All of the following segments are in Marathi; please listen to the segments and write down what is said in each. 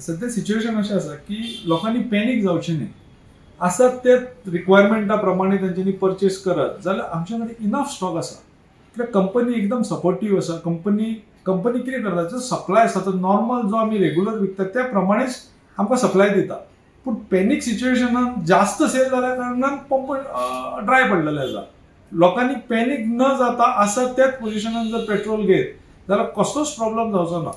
सध्या सिच्युएशन अशें आसा की लोकांनी पॅनीक जावचें न्ही. आसा ते रिक्वायरमेंटा प्रमाणे तेंच्यांनी परचेस करत जाल्यार आमचे कडेन इनफ स्टॉक आसा. कित्याक कंपनी एकदम सपोर्टीव आसा. कंपनी कितें करता जो सप्लाय आसा तो नॉर्मल जो आमी रेग्युलर विकतात त्या प्रमाणेच आमकां सप्लाय दिता. पूण पॅनीक सिच्युएशनान जास्त सेल जाल्या कारणान पंप ड्राय पडलेले आसा. लोकांनी पॅनीक न जाता आसा त्याच पोझिशनान जर पेट्रोल घेत जाल्यार कसलोच प्रॉब्लेम जावचो ना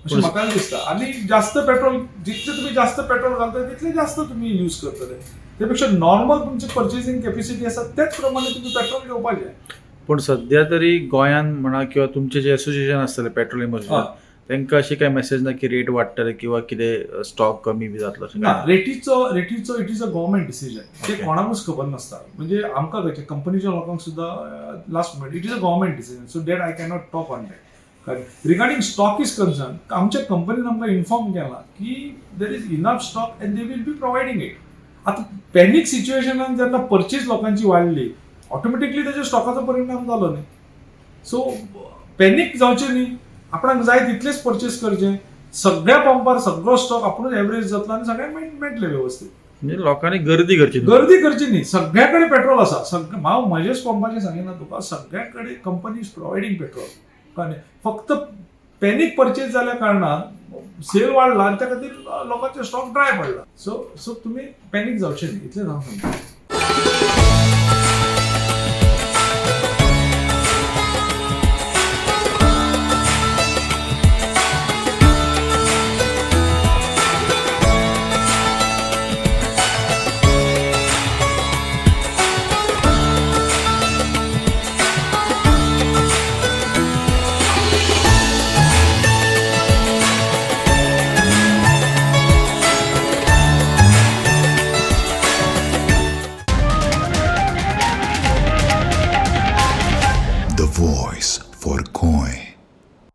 अशें म्हाका दिसता. आनी जास्त पेट्रोल जितले तुम्ही जास्त पेट्रोल घालता तितले जास्त तुम्ही यूज करतले. त्यापेक्षा नॉर्मल तुमची पर्चेसिंग कॅपॅसिटी आसा त्याच प्रमाणे तुम्ही पेट्रोल घेवपाचें. पण सध्या तरी गोंयान म्हणा किंवा तुमचे जे असोसिएशन आसतले पेट्रोलियम असोसिएशन तांकां अशी काय मेसेज ना की रेट वाडटले किंवा कितें स्टॉक कमी बी जातलो अशें ना. काय? रेटीचो it is a government decision. ते कोणाकूच खबर नासता. म्हणजे आमकां कशें कंपनीच्या लोकांक सुद्दां last minute it is a government decision. So that I cannot talk on that. Regarding stock is concern आमच्या कंपनीन आमकां इन्फॉर्म केला की there is enough stock and they will be providing it. आता पॅनीक सिच्युएशनान जेन्ना परचेस लोकांची वाडली ऑटोमॅटिकली त्याच्या स्टॉकाचो परिणाम जालो न्ही. सो पॅनीक जावचें न्ही. आपणाक जाय तितलेच परचेस करचें. सगळ्या पंपार सगळो स्टॉक आपुणूच एवरेज जातलो आनी सगळ्यांक मेळटलें वेवस्थीत. म्हणजे लोकांनी गर्दी करची न्ही. गर्दी करची न्ही. सगळ्याकडे पेट्रोल आसा. हांव म्हजेच पंपाचें सांगिना तुका. सगळ्याकडे कंपनी इज प्रोवायडींग पेट्रोल. कळ्ळें. फक्त पॅनीक परचेस जाल्या कारणान सेल वाडला आनी त्या खातीर लोकांचे स्टॉक ड्राय पडला. सो तुमी पॅनीक जावचें न्ही इतलें हांव सांगता.